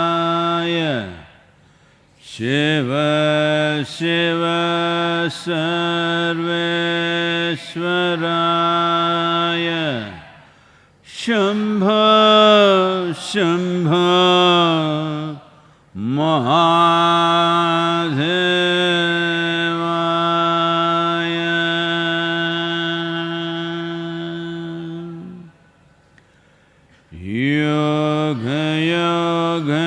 Kalaleshwaraya Shiva Shiva Sarveshwaraya Shambho Shambho Mahadevaya Yoga Yoga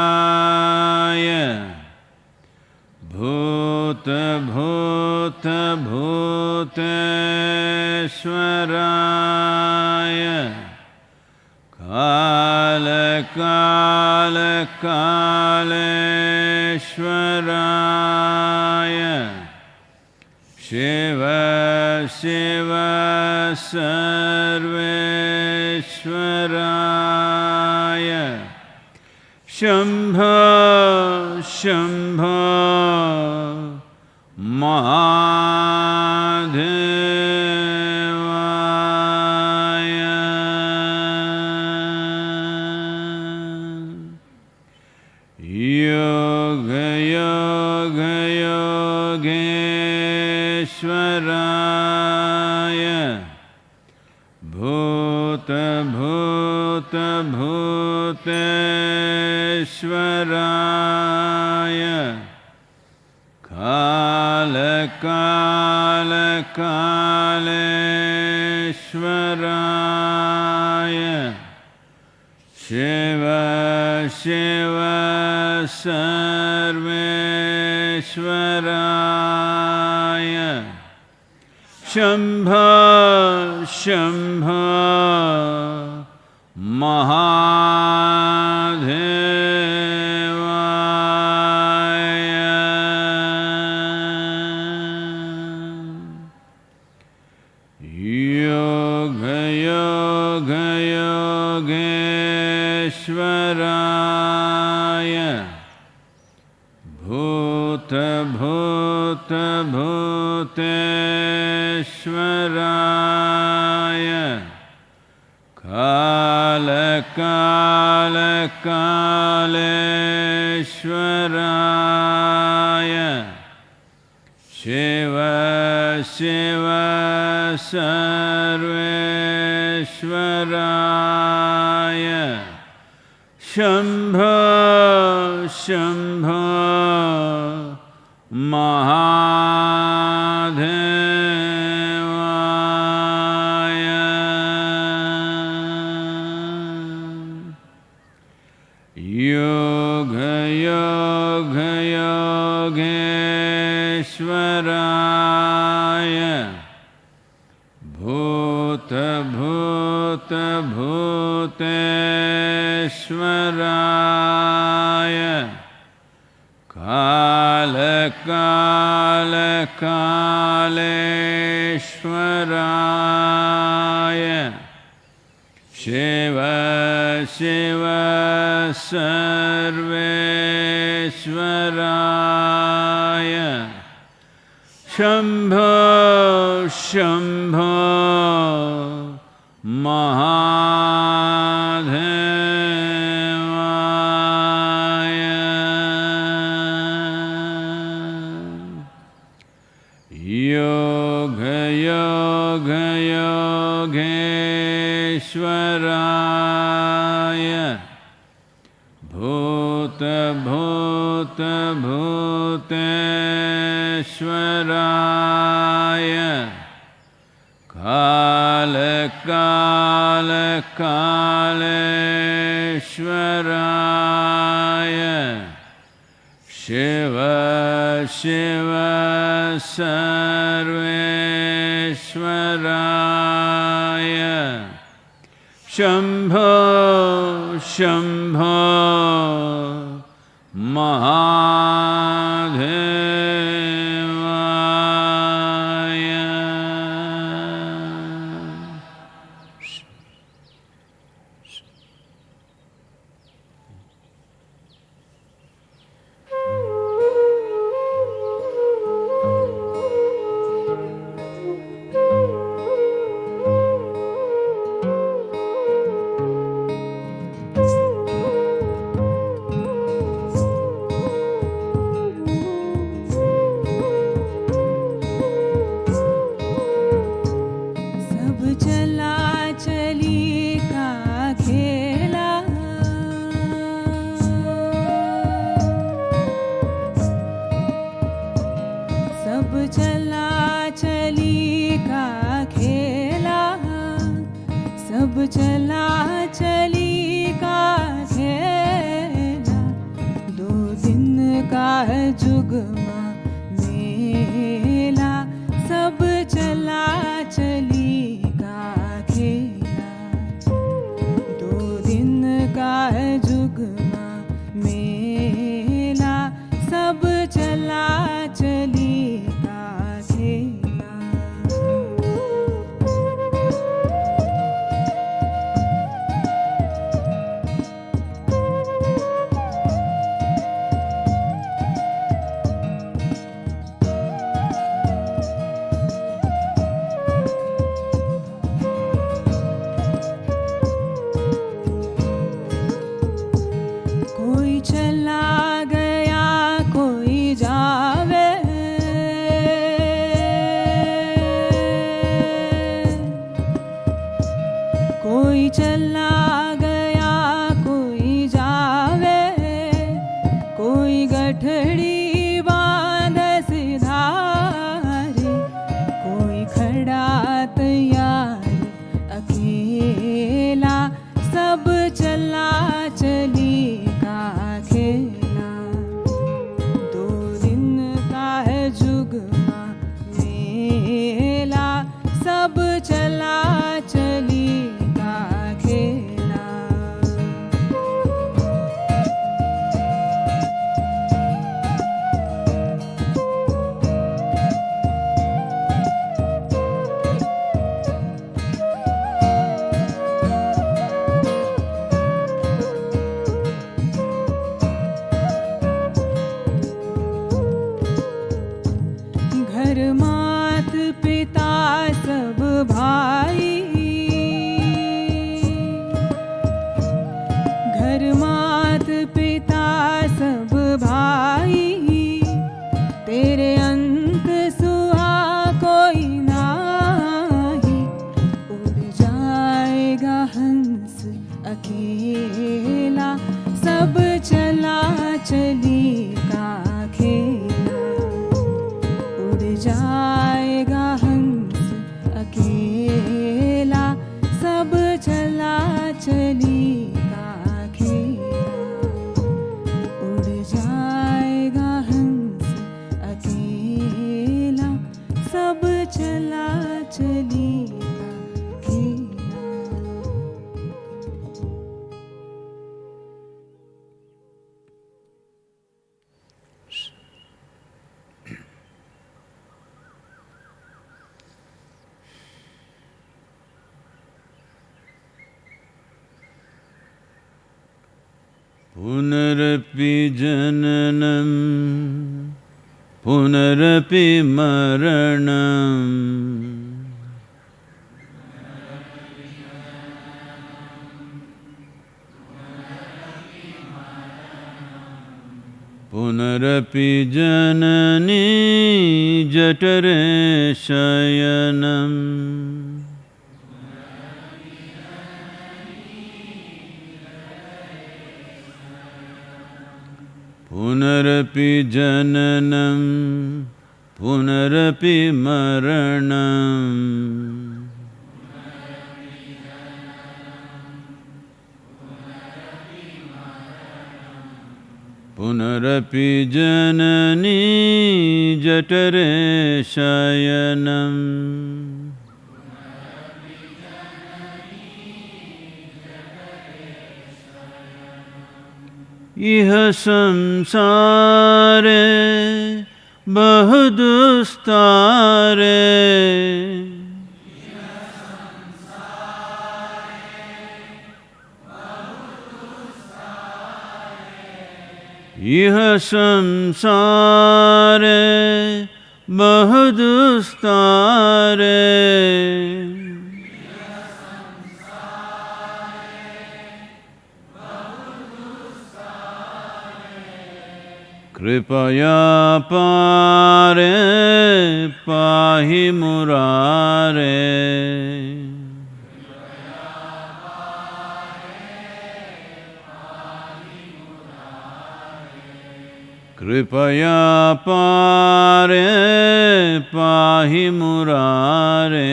Yogeshwaraya Bhuta Bhuta Bhuteshwaraya Kala Kala Kaleshwaraya Shiva Shiva Sarveshwaraya Shambho Shambho Mahadevaya Yoga Yoga Yogeshwaraya Bhuta Bhuta Bhuteshwaraya Kala Kala Kaleshwaraya Shiva Shiva Sarveshwaraya Shambho Shambho Mahadevaya Yoga Yoga Yogeshwaraya Bhuta Bhuta Bhuteshwaraya Kala Kala Kaleshwaraya Shiva Shiva Sarveshwaraya Shambho Shambho Mahadevaya Yoga Yoga Yogeshwaraya Bhuta Bhuta Bhuteshwaraya Kala Kala Kaleshwaraya Shiva Shiva Sarveshwaraya Shambho Shambho Mahadevaya Yoga Yoga Yogeshwaraya Bhuta Bhuta Bhuteshwaraya Kala Kala Kaleshwaraya Shiva Shiva Sarveshwaraya Shambho Shambho Mahadevaya चला चली का खेला, सब चला चली का खेला, 2 दिन का है जुगमा मेला, सब चला चली का खेला, 2 दिन का है जुगमा मेला, सब चला चली का खेला। कोई चला गया कोई जावे, कोई चला गया कोई जावे, कोई गठड़ी बांध सिधारे, कोई खड़ा तैयार अकेला, सब चला चली का खेला, 2 दिन का है जुगमा मेला, सब चला चली का खेला। घर मात पिता सब भाई, घर मात पिता सब भाई, तेरे अंत सुहा कोई नाही, उड़ जाएगा हंस अकेला, सब चला चली का खेला, उड़ जाएगा हंस अकेला, सब चला चली का खेला, उड़ जाएगा हंस अकेला, सब चला चली का खेला। पुनरपि जननं पुनरपि मरणम् पुनरपि जननी जठरे शयनम् पुनरपि जननं पुनरपि मरणम् पुनरपि जननी जठरे शयनम् इह संसारे बहुदुस्तारे इह संसारे बहुदुस्तारे कृपया पारे पाहि मुरारे Kripaya pare pahi murare.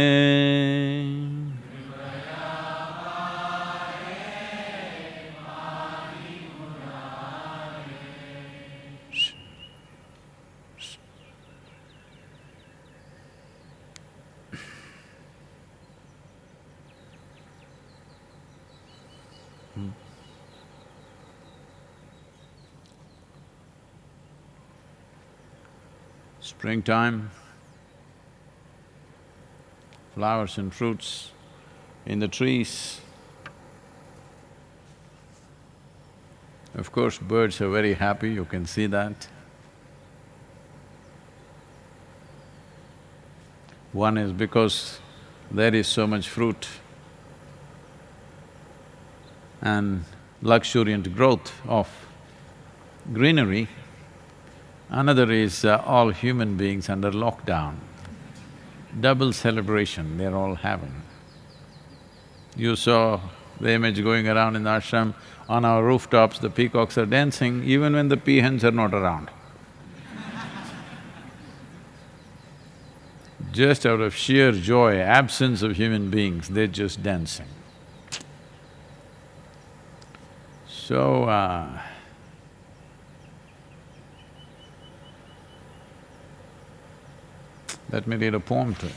Springtime, flowers and fruits in the trees. Of course, birds are very happy, you can see that. One is because there is so much fruit and luxuriant growth of greenery. Another is all human beings under lockdown. Double celebration they're all having. You saw the image going around in the ashram, on our rooftops the peacocks are dancing even when the peahens are not around. Just out of sheer joy, absence of human beings, they're just dancing. So, let me read a poem to you.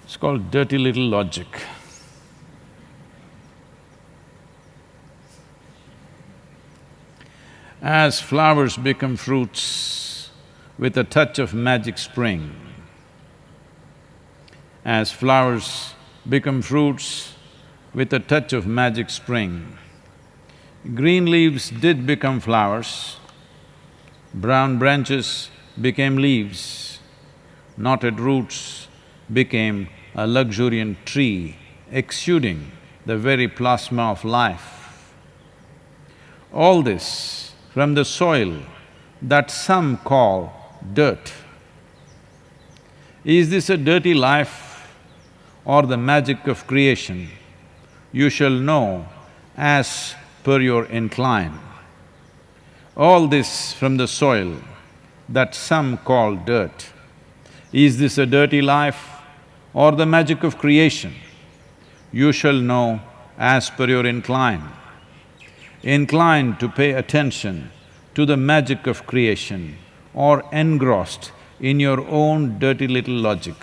It's called Dirty Little Logic. As flowers become fruits with a touch of magic spring, as flowers become fruits with a touch of magic spring, green leaves did become flowers, brown branches became leaves, knotted roots became a luxuriant tree exuding the very plasma of life. All this from the soil that some call dirt. Is this a dirty life or the magic of creation? You shall know as per your incline. All this from the soil that some call dirt. Is this a dirty life or the magic of creation? You shall know as per your incline. Inclined to pay attention to the magic of creation or engrossed in your own dirty little logic.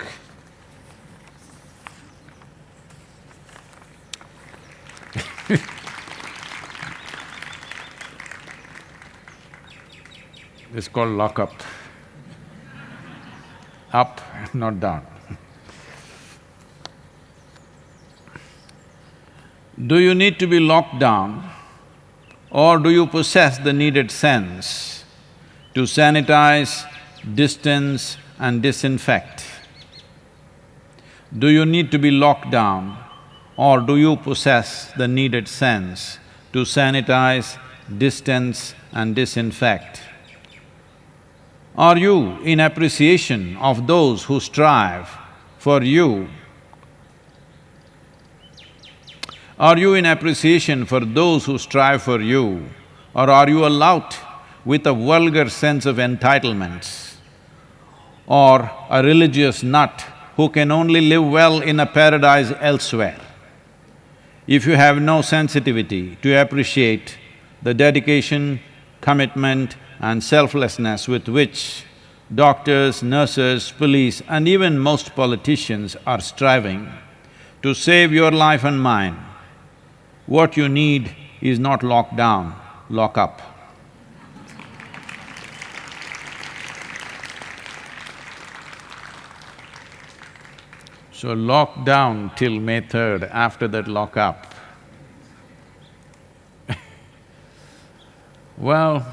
It's called lock-up. Up, not down. Do you need to be locked down or do you possess the needed sense to sanitize, distance and disinfect? Do you need to be locked down or do you possess the needed sense to sanitize, distance and disinfect? Are you in appreciation of those who strive for you? Are you in appreciation for those who strive for you? Or are you a lout with a vulgar sense of entitlements? Or a religious nut who can only live well in a paradise elsewhere? If you have no sensitivity to appreciate the dedication, commitment and selflessness with which doctors, nurses, police and even most politicians are striving to save your life and mine, what you need is not lock down, lock up. So lock down till May 3rd, after that lock up. Well,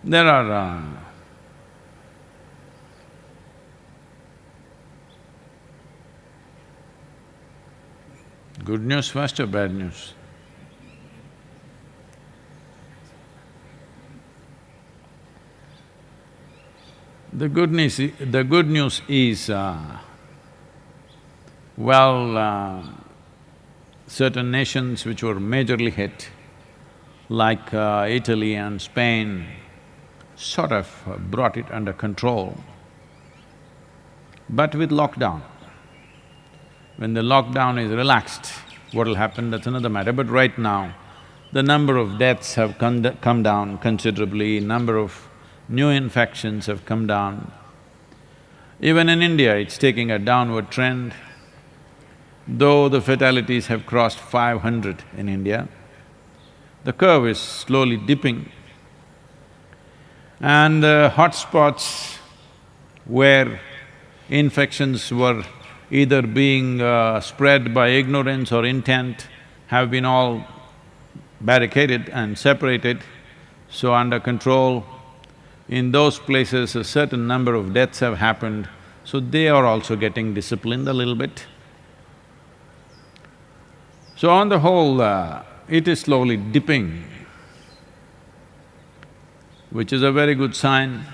there are good news first or bad news? The good news is, Well, certain nations which were majorly hit, like Italy and Spain, sort of brought it under control, but with lockdown. When the lockdown is relaxed, what'll happen, that's another matter. But right now, the number of deaths have come down considerably, number of new infections have come down. Even in India, it's taking a downward trend. Though the fatalities have crossed 500 in India, the curve is slowly dipping. And the hotspots where infections were either being spread by ignorance or intent have been all barricaded and separated, so under control. In those places, a certain number of deaths have happened, so they are also getting disciplined a little bit. So on the whole, it is slowly dipping, which is a very good sign.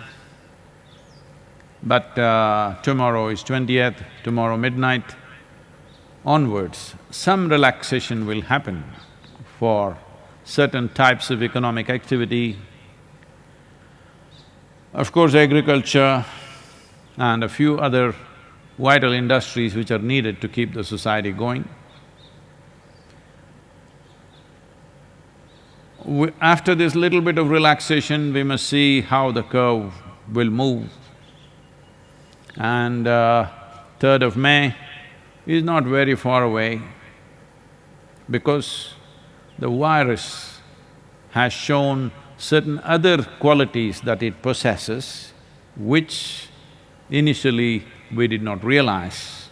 But tomorrow is 20th, tomorrow midnight onwards, some relaxation will happen for certain types of economic activity. Of course, agriculture and a few other vital industries which are needed to keep the society going. After this little bit of relaxation, we must see how the curve will move. And 3rd of May is not very far away, because the virus has shown certain other qualities that it possesses, which initially we did not realize.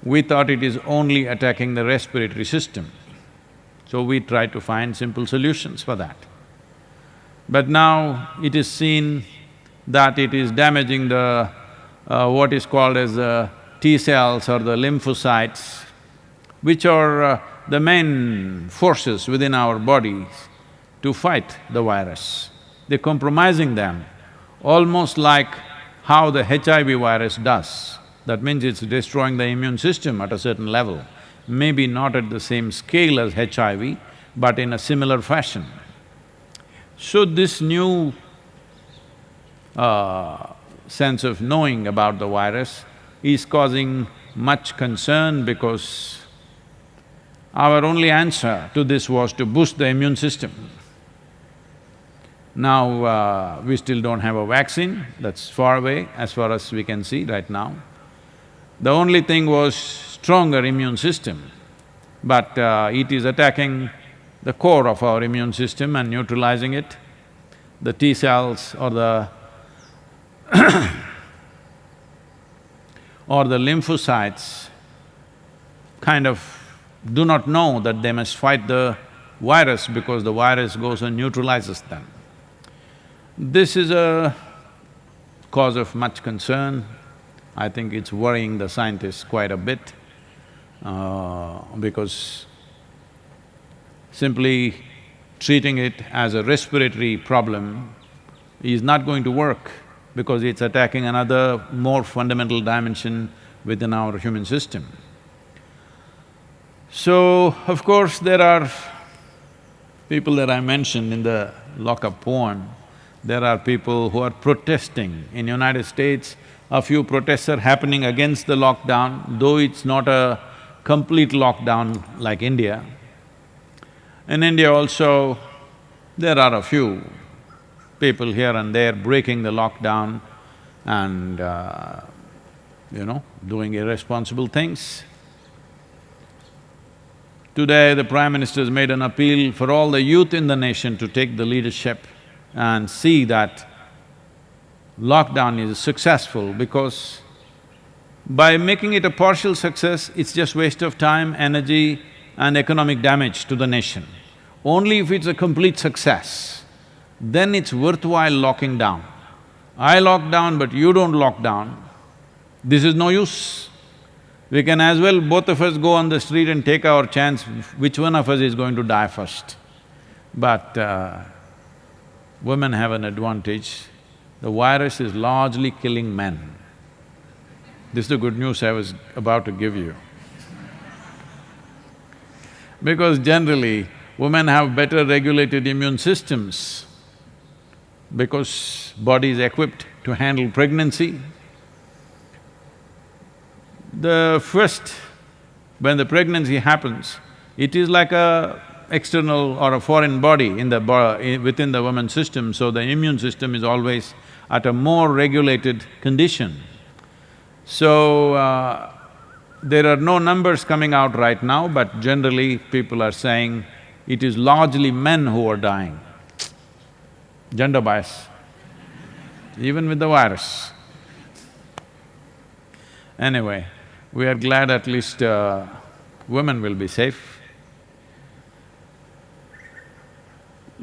We thought it is only attacking the respiratory system, so we tried to find simple solutions for that. But now it is seen that it is damaging the what is called as the T cells or the lymphocytes, which are the main forces within our bodies to fight the virus. They're compromising them, almost like how the HIV virus does. That means it's destroying the immune system at a certain level, maybe not at the same scale as HIV, but in a similar fashion. So this new sense of knowing about the virus is causing much concern, because our only answer to this was to boost the immune system. Now, we still don't have a vaccine, that's far away as far as we can see right now. The only thing was stronger immune system, but it is attacking the core of our immune system and neutralizing it. The T cells or the or the lymphocytes kind of do not know that they must fight the virus, because the virus goes and neutralizes them. This is a cause of much concern. I think it's worrying the scientists quite a bit, because simply treating it as a respiratory problem is not going to work, because it's attacking another more fundamental dimension within our human system. So, of course, there are people that I mentioned in the lock-up poem. There are people who are protesting. In United States, a few protests are happening against the lockdown, though it's not a complete lockdown like India. In India also, there are a few people here and there breaking the lockdown and, doing irresponsible things. Today, the Prime Minister has made an appeal for all the youth in the nation to take the leadership and see that lockdown is successful, because by making it a partial success, it's just waste of time, energy and economic damage to the nation. Only if it's a complete success, then it's worthwhile locking down. I lock down but you don't lock down, this is no use. We can as well, both of us, go on the street and take our chance, which one of us is going to die first. But women have an advantage. The virus is largely killing men. This is the good news I was about to give you. Because generally, women have better regulated immune systems because body is equipped to handle pregnancy. When the pregnancy happens, it is like a external or a foreign body within the woman's system, so the immune system is always at a more regulated condition. So, there are no numbers coming out right now, but generally people are saying it is largely men who are dying. Gender bias, even with the virus. Anyway, we are glad at least women will be safe.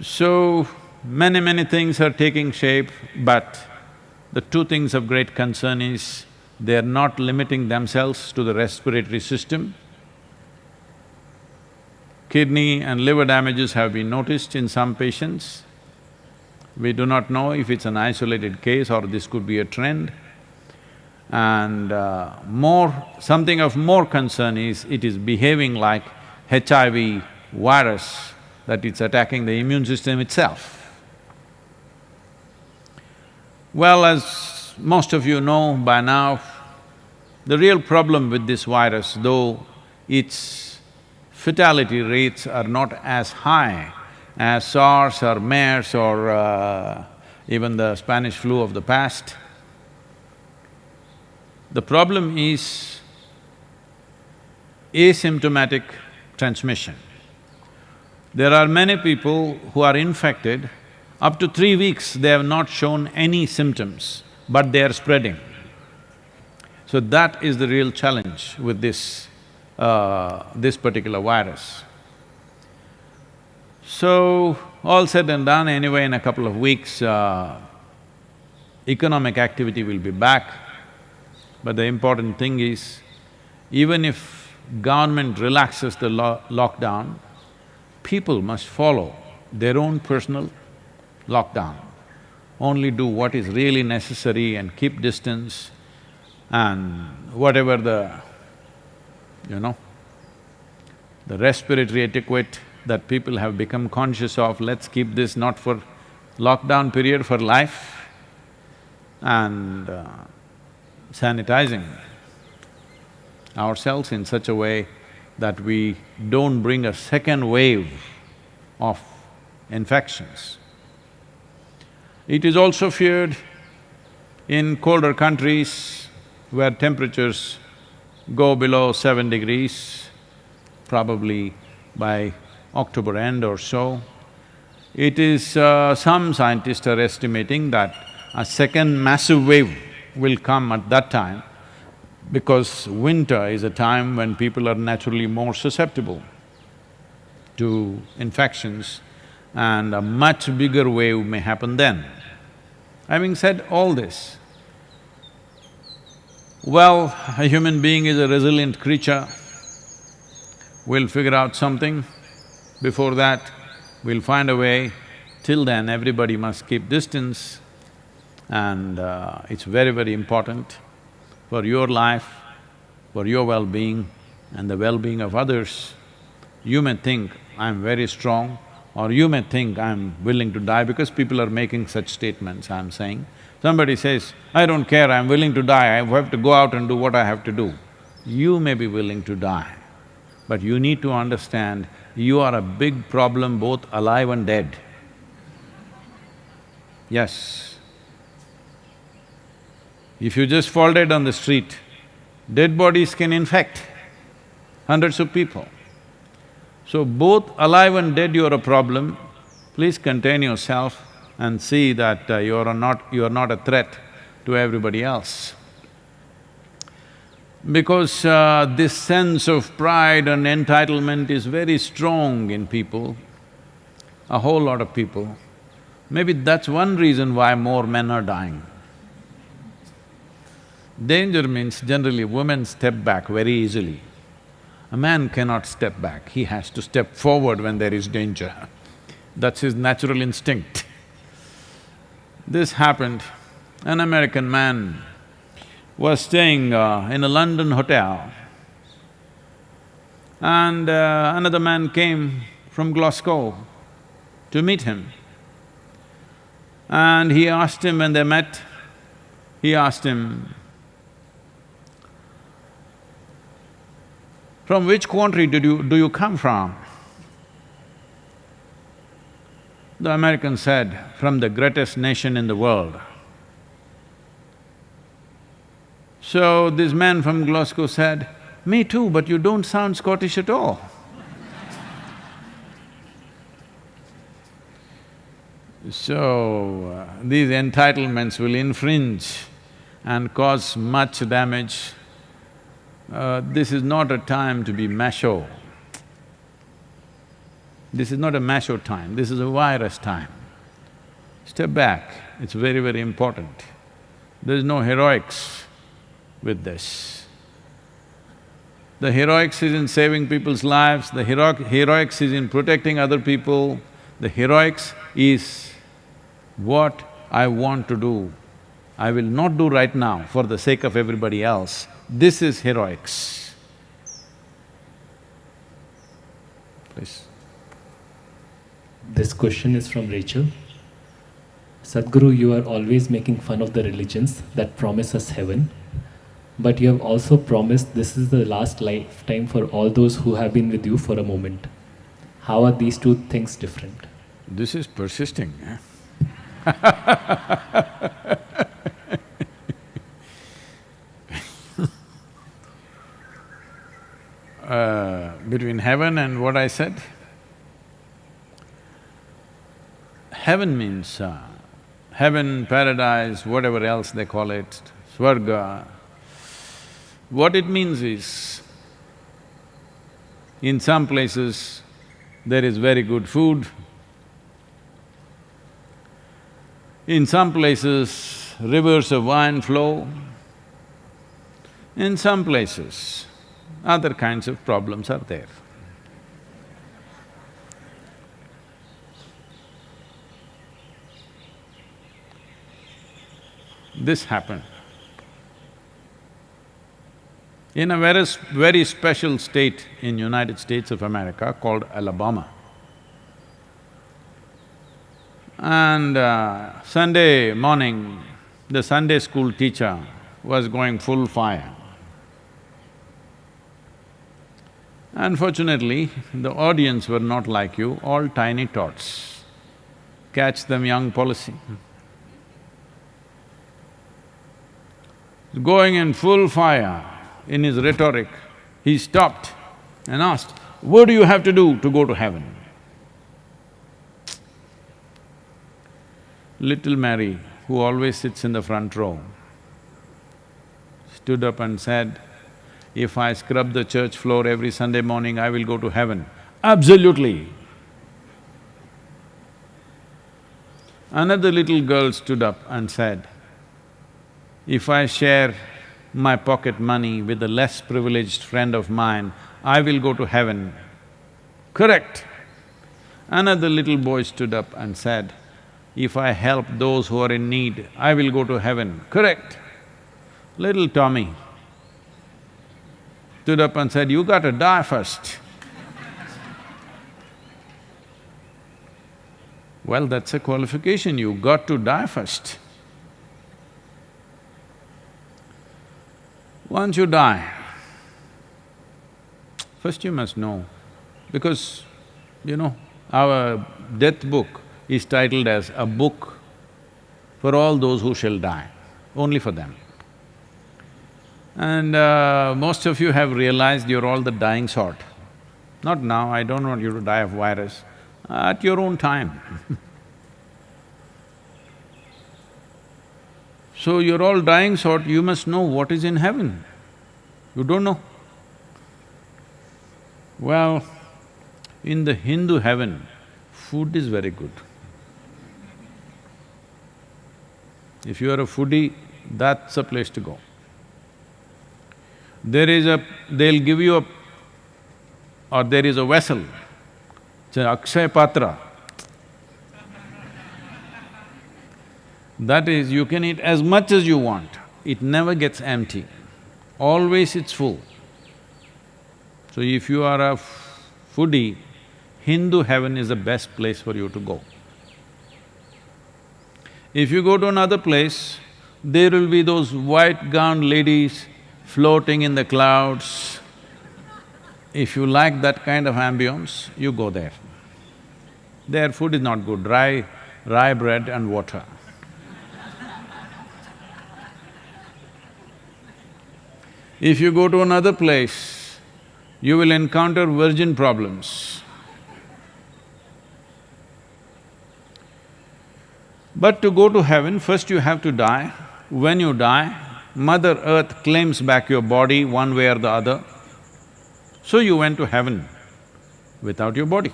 So, many things are taking shape, but the two things of great concern is they are not limiting themselves to the respiratory system. Kidney and liver damages have been noticed in some patients. We do not know if it's an isolated case or this could be a trend. And something of more concern is it is behaving like HIV virus, that it's attacking the immune system itself. Well, as most of you know by now, the real problem with this virus, though its fatality rates are not as high as SARS or MERS or even the Spanish flu of the past, the problem is asymptomatic transmission. There are many people who are infected, up to 3 weeks they have not shown any symptoms, but they are spreading. So that is the real challenge with this particular virus. So, all said and done, anyway, in a couple of weeks, economic activity will be back. But the important thing is, even if government relaxes the lockdown, people must follow their own personal lockdown. Only do what is really necessary and keep distance, and whatever the respiratory etiquette that people have become conscious of, let's keep this not for lockdown period, for life, and sanitizing ourselves in such a way that we don't bring a second wave of infections. It is also feared in colder countries where temperatures go below 7 degrees, probably by October end or so. It is… some scientists are estimating that a second massive wave will come at that time, because winter is a time when people are naturally more susceptible to infections, and a much bigger wave may happen then. Having said all this, well, a human being is a resilient creature. We'll figure out something. Before that, we'll find a way. Till then, everybody must keep distance, and it's very important for your life, for your well-being and the well-being of others. You may think, I'm very strong, or you may think, I'm willing to die, because people are making such statements, I'm saying. Somebody says, I don't care, I'm willing to die, I have to go out and do what I have to do. You may be willing to die, but you need to understand you are a big problem, both alive and dead. Yes. If you just fall dead on the street, dead bodies can infect hundreds of people. So both alive and dead you are a problem. Please contain yourself and see that you are not a threat to everybody else. Because this sense of pride and entitlement is very strong in people, a whole lot of people. Maybe that's one reason why more men are dying. Danger means generally women step back very easily. A man cannot step back, he has to step forward when there is danger. That's his natural instinct. This happened, an American man was staying in a London hotel, and another man came from Glasgow to meet him. And he asked him, when they met, he asked him, "From which country do you come from?" The American said, "From the greatest nation in the world." So this man from Glasgow said, "Me too, but you don't sound Scottish at all." So, these entitlements will infringe and cause much damage. This is not a time to be macho. This is not a macho time, this is a virus time. Step back, it's very, very important. There's no heroics with this. The heroics is in saving people's lives, the heroics is in protecting other people, the heroics is what I want to do. I will not do right now for the sake of everybody else. This is heroics. Please. This question is from Rachel. Sadhguru, you are always making fun of the religions that promise us heaven, but you have also promised this is the last lifetime for all those who have been with you for a moment. How are these two things different? This is persisting, eh? Between heaven and what I said? Heaven means heaven, paradise, whatever else they call it, Swarga. What it means is, in some places there is very good food, in some places rivers of wine flow, in some places other kinds of problems are there. This happened in a very special state in United States of America called Alabama. And Sunday morning, the Sunday school teacher was going full fire. Unfortunately, the audience were not like you, all tiny tots. Catch them young policy. Going in full fire in his rhetoric, he stopped and asked, "What do you have to do to go to heaven?" Little Mary, who always sits in the front row, stood up and said, "If I scrub the church floor every Sunday morning, I will go to heaven." Absolutely. Another little girl stood up and said, "If I share my pocket money with a less privileged friend of mine, I will go to heaven." Correct. Another little boy stood up and said, "If I help those who are in need, I will go to heaven." Correct. Little Tommy stood up and said, "You gotta die first." Well, that's a qualification, you got to die first. Once you die, first you must know, because, our death book is titled as a book for all those who shall die, only for them. And most of you have realized you're all the dying sort. Not now, I don't want you to die of virus, at your own time. So you're all dying sort, you must know what is in heaven. You don't know. Well, in the Hindu heaven, food is very good. If you are a foodie, that's a place to go. They'll give you there is a vessel, it's an Akshay Patra. That is, you can eat as much as you want, it never gets empty, always it's full. So if you are a foodie, Hindu heaven is the best place for you to go. If you go to another place, there will be those white-gowned ladies floating in the clouds. If you like that kind of ambience, you go there. Their food is not good, rye bread and water. If you go to another place, you will encounter virgin problems. But to go to heaven, first you have to die. When you die, Mother Earth claims back your body one way or the other. So you went to heaven without your body.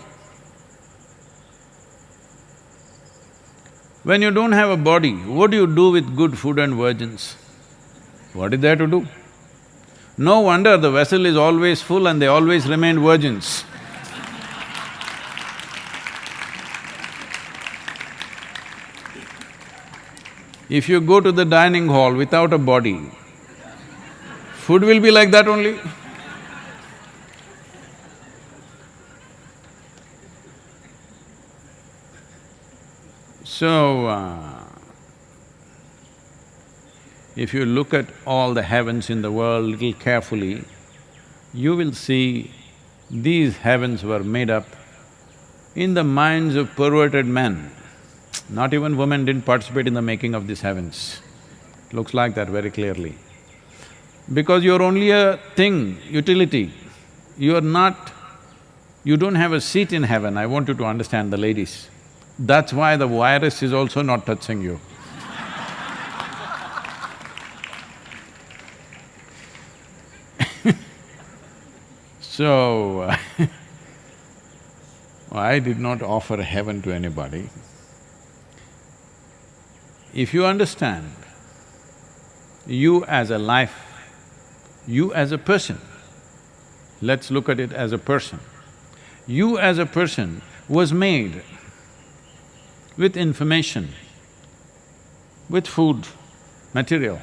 When you don't have a body, what do you do with good food and virgins? What is there to do? No wonder the vessel is always full and they always remain virgins. If you go to the dining hall without a body, food will be like that only. So, if you look at all the heavens in the world little carefully, you will see these heavens were made up in the minds of perverted men. Not even women didn't participate in the making of these heavens. Looks like that very clearly. Because you're only a thing, utility. You're not… you don't have a seat in heaven, I want you to understand, the ladies. That's why the virus is also not touching you. So, I did not offer heaven to anybody. If you understand, you as a life, you as a person, let's look at it as a person. You as a person was made with information, with food, material.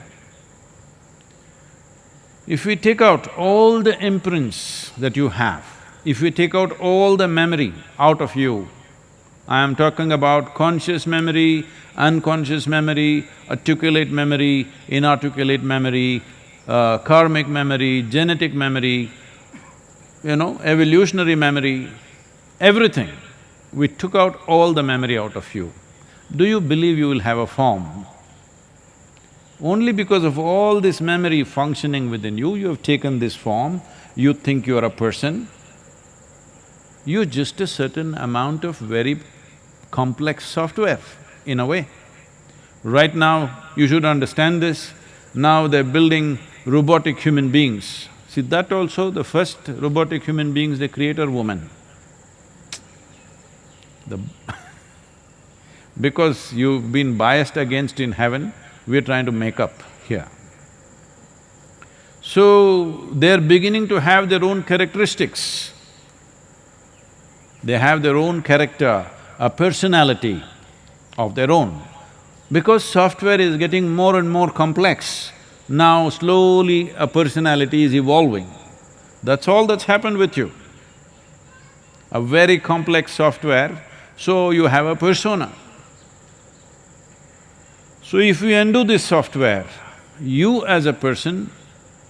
If we take out all the imprints that you have, if we take out all the memory out of you, I am talking about conscious memory, unconscious memory, articulate memory, inarticulate memory, karmic memory, genetic memory, evolutionary memory, everything. We took out all the memory out of you. Do you believe you will have a form? Only because of all this memory functioning within you, you have taken this form, you think you are a person. You're just a certain amount of very complex software, in a way. Right now, you should understand this, now they're building robotic human beings. See, that also, the first robotic human beings they create are women. Because you've been biased against in heaven, we're trying to make up here. So, they're beginning to have their own characteristics. They have their own character, a personality of their own. Because software is getting more and more complex, now slowly a personality is evolving. That's all that's happened with you. A very complex software, so you have a persona. So if we undo this software, you as a person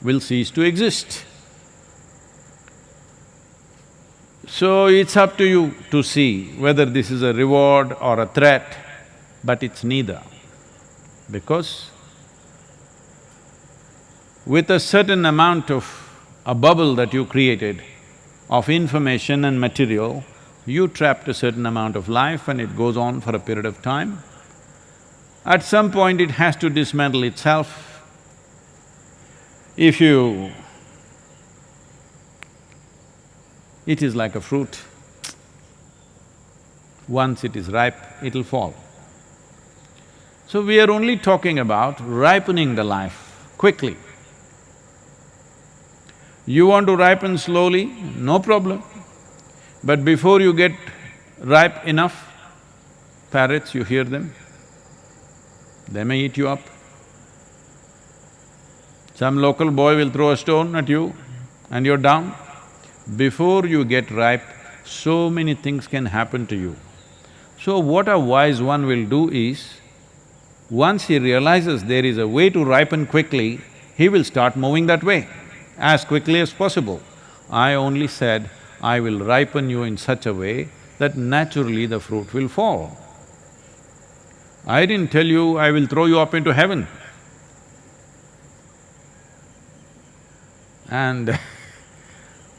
will cease to exist. So it's up to you to see whether this is a reward or a threat, but it's neither. Because with a certain amount of a bubble that you created of information and material, you trapped a certain amount of life and it goes on for a period of time. At some point it has to dismantle itself. If you… it is like a fruit. Once it is ripe, it'll fall. So we are only talking about ripening the life quickly. You want to ripen slowly, no problem. But before you get ripe enough, parrots, you hear them, they may eat you up. Some local boy will throw a stone at you and you're down. Before you get ripe, so many things can happen to you. So what a wise one will do is, once he realizes there is a way to ripen quickly, he will start moving that way as quickly as possible. I only said, I will ripen you in such a way that naturally the fruit will fall. I didn't tell you I will throw you up into heaven. And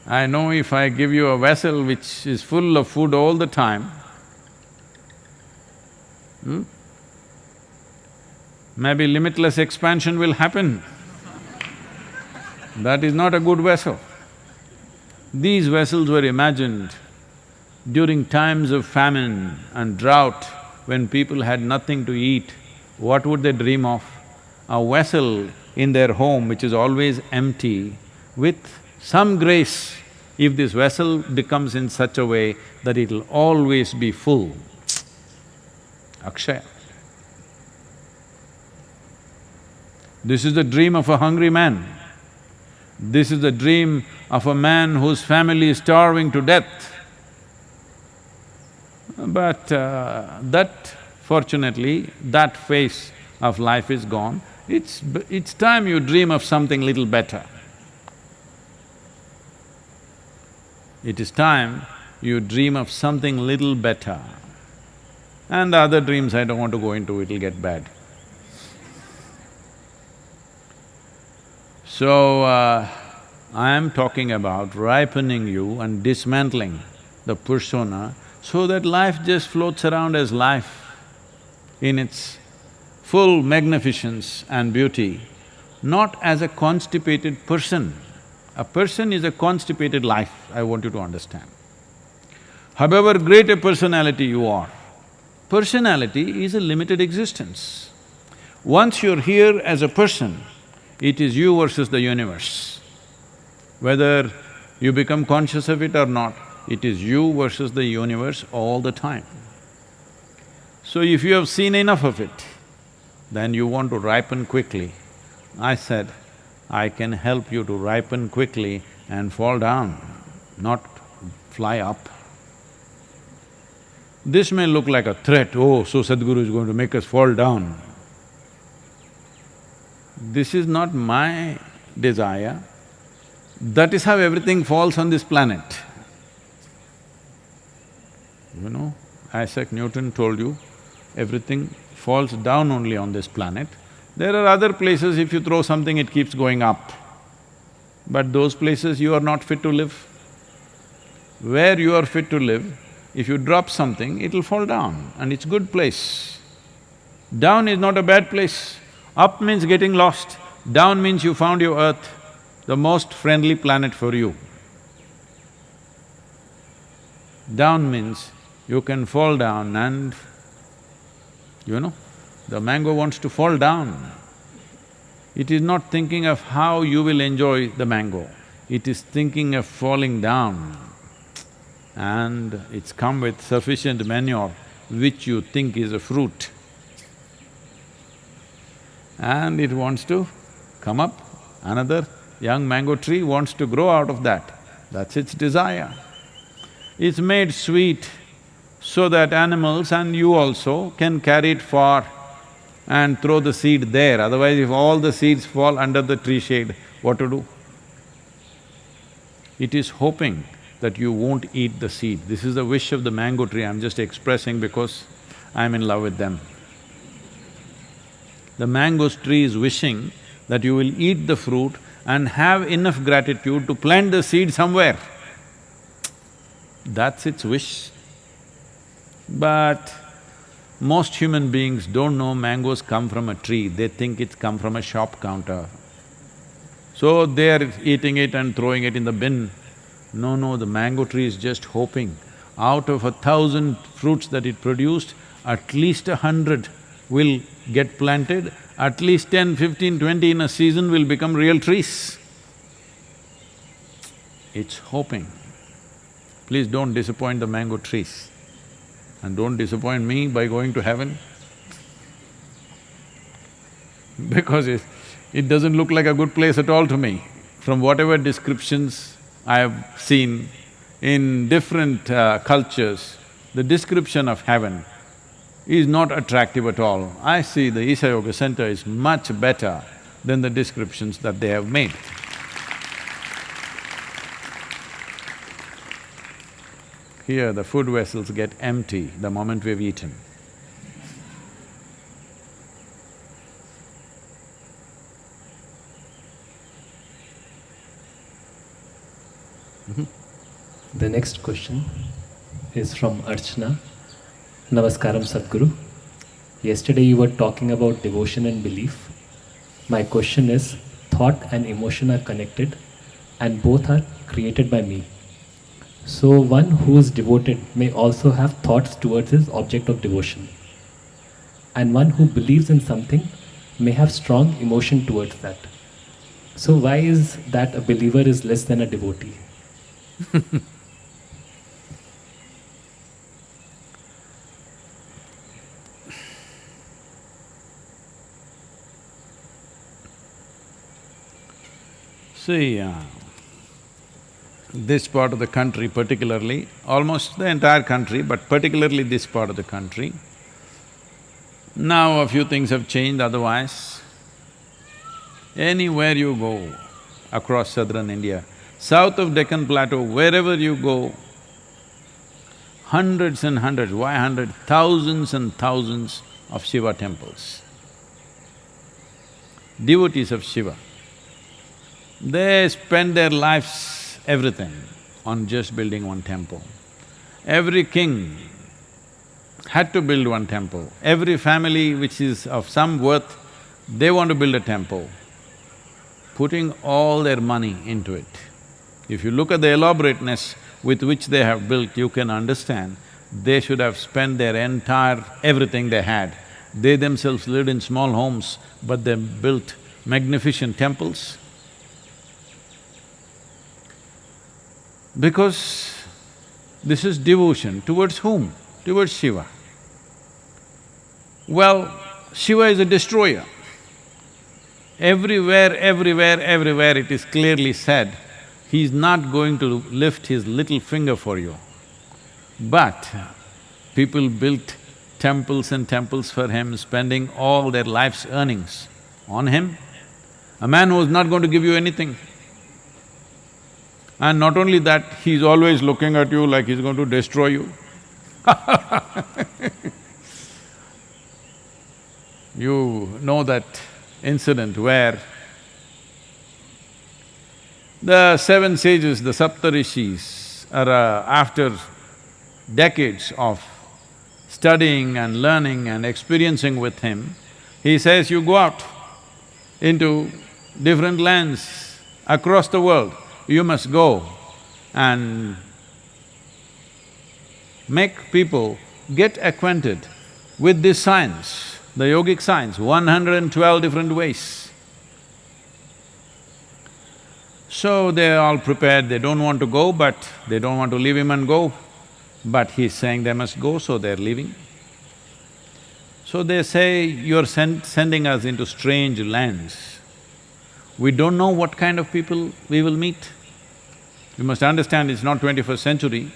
I know if I give you a vessel which is full of food all the time, maybe limitless expansion will happen. That is not a good vessel. These vessels were imagined during times of famine and drought, when people had nothing to eat. What would they dream of? A vessel in their home which is always empty, with some grace, if this vessel becomes in such a way that it'll always be full. Akshaya. This is the dream of a hungry man. This is the dream of a man whose family is starving to death. But fortunately, that phase of life is gone. It's time you dream of something little better. It is time you dream of something little better. And the other dreams I don't want to go into, it'll get bad. So, I am talking about ripening you and dismantling the persona so that life just floats around as life in its full magnificence and beauty, not as a constipated person. A person is a constipated life, I want you to understand. However great a personality you are, personality is a limited existence. Once you're here as a person, it is you versus the universe. Whether you become conscious of it or not, it is you versus the universe all the time. So if you have seen enough of it, then you want to ripen quickly. I said, I can help you to ripen quickly and fall down, not fly up. This may look like a threat, oh, so Sadhguru is going to make us fall down. This is not my desire. That is how everything falls on this planet. You know, Isaac Newton told you, everything falls down only on this planet. There are other places, if you throw something, it keeps going up. But those places you are not fit to live. Where you are fit to live, if you drop something, it'll fall down and it's good place. Down is not a bad place. Up means getting lost, down means you found your earth, the most friendly planet for you. Down means you can fall down and, you know, the mango wants to fall down. It is not thinking of how you will enjoy the mango, it is thinking of falling down. And it's come with sufficient manure which you think is a fruit. And it wants to come up, another young mango tree wants to grow out of that. That's its desire. It's made sweet so that animals and you also can carry it far and throw the seed there. Otherwise, if all the seeds fall under the tree shade, what to do? It is hoping that you won't eat the seed. This is the wish of the mango tree, I'm just expressing because I'm in love with them. The mango tree is wishing that you will eat the fruit and have enough gratitude to plant the seed somewhere. That's its wish. But most human beings don't know mangoes come from a tree, they think it's come from a shop counter. So they're eating it and throwing it in the bin. No, the mango tree is just hoping, out of 1,000 fruits that it produced, at least 100 will get planted, at least 10, 15, 20 in a season will become real trees. It's hoping. Please don't disappoint the mango trees and don't disappoint me by going to heaven. Because It doesn't look like a good place at all to me. From whatever descriptions I have seen in different cultures, the description of heaven is not attractive at all. I see the Isha Yoga Center is much better than the descriptions that they have made. Here the food vessels get empty the moment we've eaten. The next question is from Archana. Namaskaram Sadhguru. Yesterday you were talking about devotion and belief. My question is, thought and emotion are connected and both are created by me. So one who is devoted may also have thoughts towards his object of devotion. And one who believes in something may have strong emotion towards that. So why is that a believer is less than a devotee? See, this part of the country particularly, almost the entire country, but particularly this part of the country, now a few things have changed, otherwise, anywhere you go across southern India, south of Deccan Plateau, wherever you go, hundreds and hundreds, why hundred? Thousands and thousands of Shiva temples. Devotees of Shiva. They spend their lives, everything, on just building one temple. Every king had to build one temple. Every family which is of some worth, they want to build a temple, putting all their money into it. If you look at the elaborateness with which they have built, you can understand they should have spent their entire everything they had. They themselves lived in small homes, but they built magnificent temples. Because this is devotion towards whom? Towards Shiva. Well, Shiva is a destroyer. Everywhere it is clearly said, he is not going to lift his little finger for you. But people built temples and temples for him, spending all their life's earnings on him. A man who is not going to give you anything. And not only that, he's always looking at you like he's going to destroy you. You know that incident where the seven sages, the Saptarishis, are after decades of studying and learning and experiencing with him, he says, you go out into different lands across the world, you must go and make people get acquainted with this science, the yogic science, 112 different ways. So they're all prepared, they don't want to go, but they don't want to leave him and go. But he's saying they must go, so they're leaving. So they say, you're sending us into strange lands. We don't know what kind of people we will meet. You must understand it's not 21st century,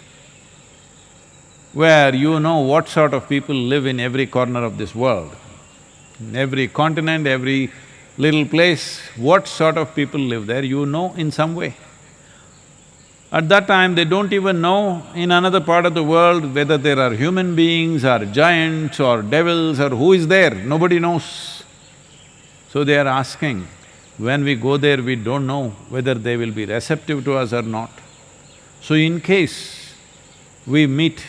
where you know what sort of people live in every corner of this world. In every continent, every little place, what sort of people live there, you know in some way. At that time, they don't even know in another part of the world whether there are human beings or giants or devils or who is there, nobody knows. So they are asking, when we go there, we don't know whether they will be receptive to us or not. So in case we meet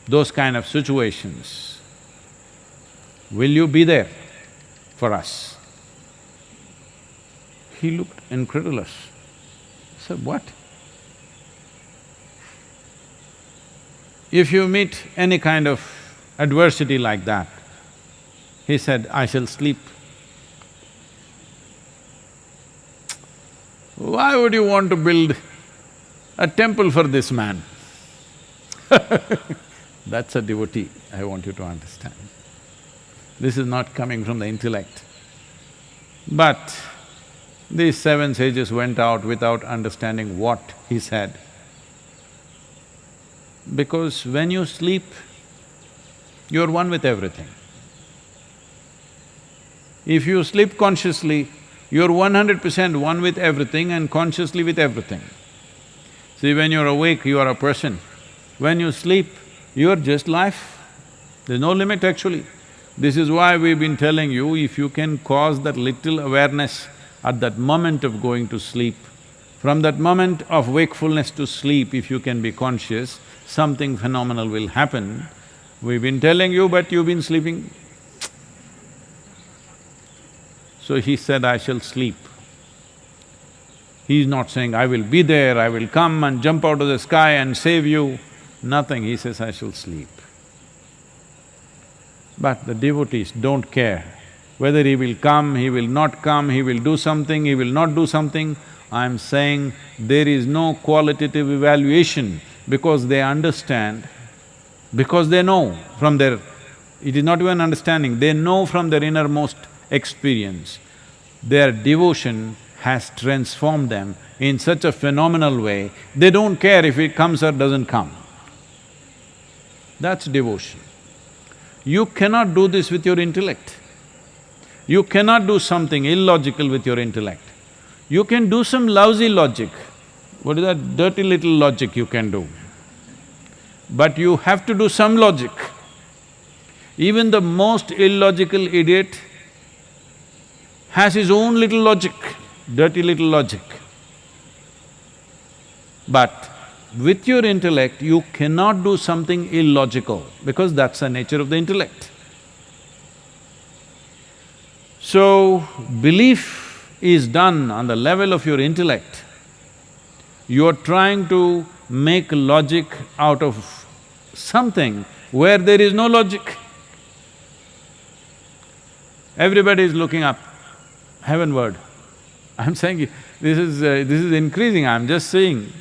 those kind of situations, will you be there for us? He looked incredulous. He said, what? If you meet any kind of adversity like that, he said, I shall sleep. Why would you want to build a temple for this man? That's a devotee, I want you to understand. This is not coming from the intellect. But these seven sages went out without understanding what he said. Because when you sleep, you're one with everything. If you sleep consciously, you're 100% one with everything and consciously with everything. See, when you're awake, you are a person. When you sleep, you're just life. There's no limit actually. This is why we've been telling you, if you can cause that little awareness at that moment of going to sleep, from that moment of wakefulness to sleep, if you can be conscious, something phenomenal will happen. We've been telling you, but you've been sleeping. So he said, I shall sleep. He's not saying, I will be there, I will come and jump out of the sky and save you. Nothing, he says, I shall sleep. But the devotees don't care whether he will come, he will not come, he will do something, he will not do something. I'm saying there is no qualitative evaluation because they understand, because they know from their… it is not even understanding, they know from their innermost experience. Their devotion has transformed them in such a phenomenal way, they don't care if it comes or doesn't come. That's devotion. You cannot do this with your intellect. You cannot do something illogical with your intellect. You can do some lousy logic. What is that dirty little logic you can do? But you have to do some logic. Even the most illogical idiot has his own little logic, dirty little logic. But with your intellect, you cannot do something illogical because that's the nature of the intellect. So, belief is done on the level of your intellect. You're trying to make logic out of something where there is no logic. Everybody is looking up, heavenward. I'm saying this is increasing, I'm just saying.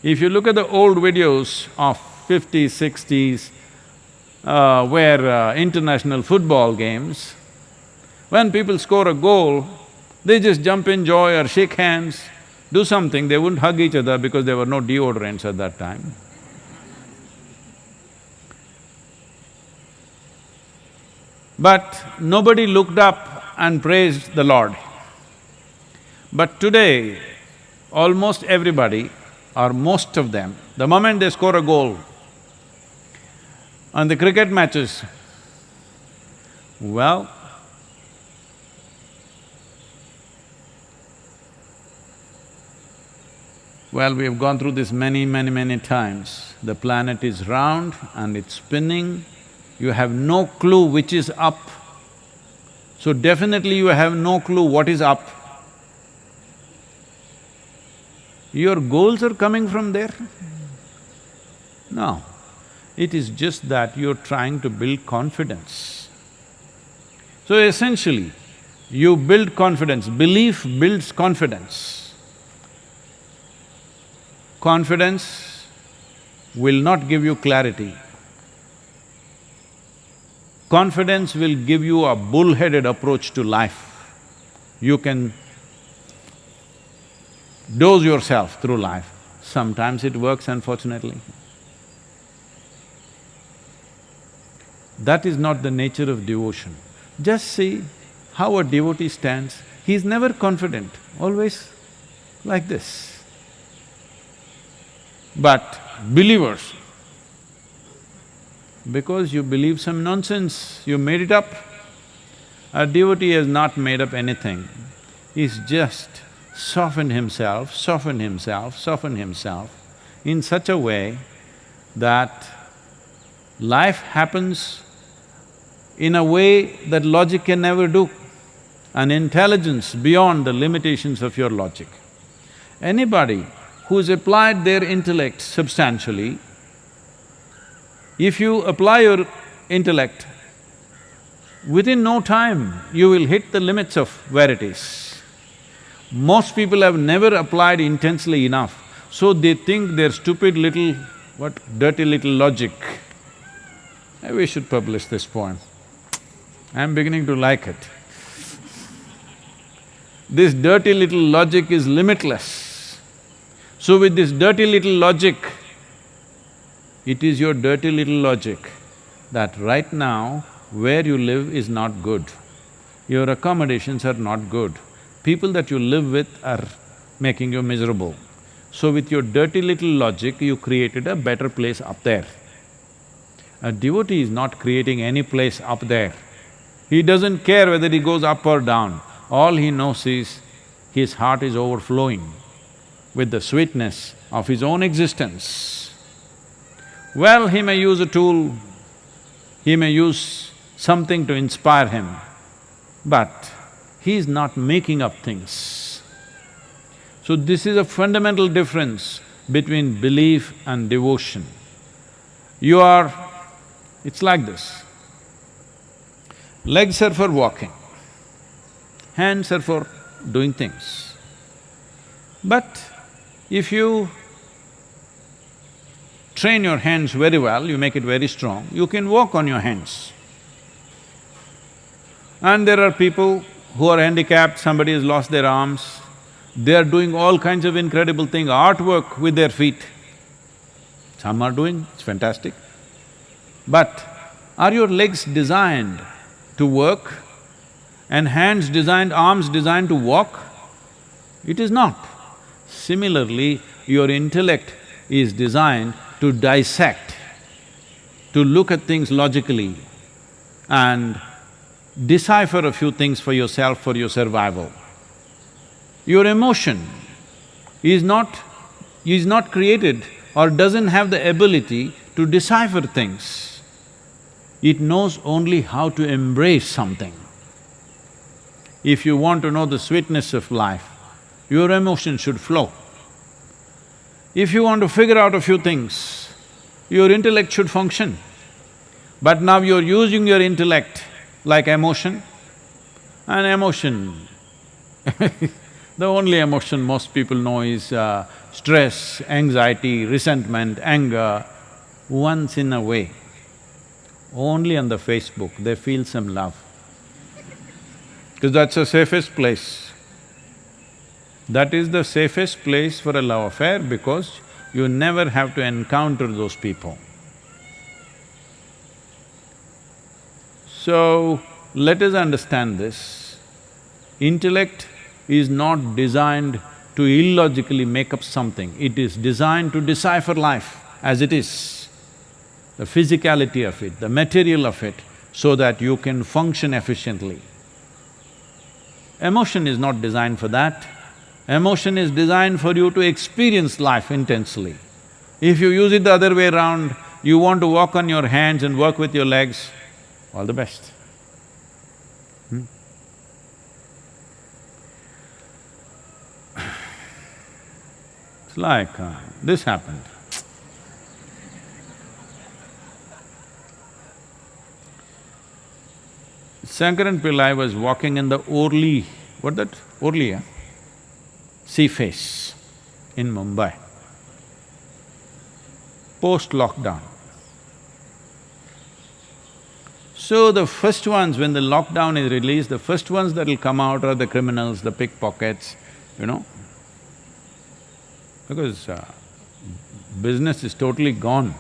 If you look at the old videos of 50s, 60s, where international football games, when people score a goal, they just jump in joy or shake hands, do something, they wouldn't hug each other because there were no deodorants at that time. But nobody looked up and praised the Lord. But today, almost everybody, or most of them, the moment they score a goal on the cricket matches, well, we have gone through this many times. The planet is round and it's spinning, you have no clue which is up. So definitely you have no clue what is up. Your goals are coming from there? No, it is just that you're trying to build confidence. So essentially, you build confidence, belief builds confidence. Confidence will not give you clarity. Confidence will give you a bull-headed approach to life. You can dose yourself through life. Sometimes it works, unfortunately. That is not the nature of devotion. Just see how a devotee stands, he is never confident, always like this. But believers, because you believe some nonsense, you made it up. A devotee has not made up anything, he's just softened himself in such a way that life happens in a way that logic can never do, an intelligence beyond the limitations of your logic. Anybody who's applied their intellect substantially, if you apply your intellect, within no time you will hit the limits of where it is. Most people have never applied intensely enough, so they think their stupid little, dirty little logic. Maybe we should publish this poem. I'm beginning to like it. This dirty little logic is limitless. So with this dirty little logic, it is your dirty little logic that right now where you live is not good. Your accommodations are not good. People that you live with are making you miserable. So with your dirty little logic, you created a better place up there. A devotee is not creating any place up there. He doesn't care whether he goes up or down. All he knows is his heart is overflowing with the sweetness of his own existence. Well, he may use a tool, he may use something to inspire him, but he is not making up things. So this is a fundamental difference between belief and devotion. It's like this. Legs are for walking, hands are for doing things. But if you train your hands very well, you make it very strong, you can walk on your hands. And there are people who are handicapped, somebody has lost their arms, they are doing all kinds of incredible things, artwork with their feet. Some are doing, it's fantastic. But are your legs designed to work and hands designed, arms designed to walk? It is not. Similarly, your intellect is designed to dissect, to look at things logically and decipher a few things for yourself, for your survival. Your emotion is not created or doesn't have the ability to decipher things. It knows only how to embrace something. If you want to know the sweetness of life, your emotion should flow. If you want to figure out a few things, your intellect should function. But now you're using your intellect like emotion, and emotion the only emotion most people know is stress, anxiety, resentment, anger. Once in a way, only on the Facebook, they feel some love. Because that's the safest place. That is the safest place for a love affair because you never have to encounter those people. So, let us understand this. Intellect is not designed to illogically make up something, it is designed to decipher life as it is, the physicality of it, the material of it, so that you can function efficiently. Emotion is not designed for that. Emotion is designed for you to experience life intensely. If you use it the other way around, you want to walk on your hands and work with your legs, all the best. It's like, this happened. Shankaran Pillai was walking in the Orly, what that? Orly, yeah? Sea face in Mumbai, post-lockdown. So the first ones, when the lockdown is released, the first ones that will come out are the criminals, the pickpockets, you know, because business is totally gone.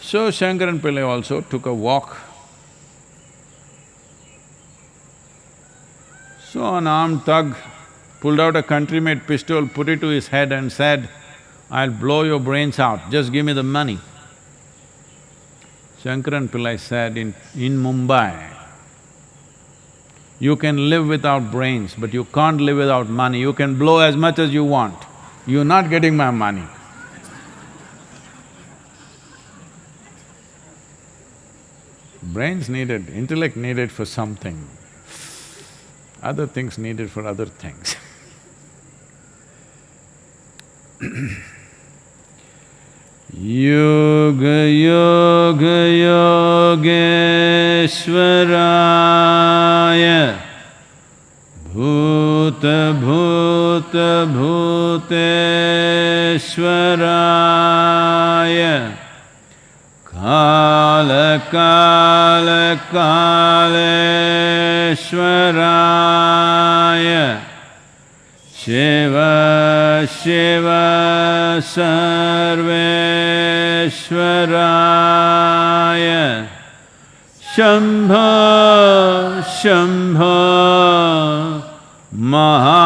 So Shankaran Pillai also took a walk. So an armed thug pulled out a country-made pistol, put it to his head and said, "I'll blow your brains out, just give me the money." Shankaran Pillai said, in Mumbai, you can live without brains, but you can't live without money. You can blow as much as you want, you're not getting my money. Brains needed, intellect needed for something, other things needed for other things. Yoga Yoga Yogeshwaraya Bhuta Bhuta Bhuteshwaraya Kala Kala Kaleshwaraya Shiva Shiva Sarveshwaraya Shambho Shambho Maha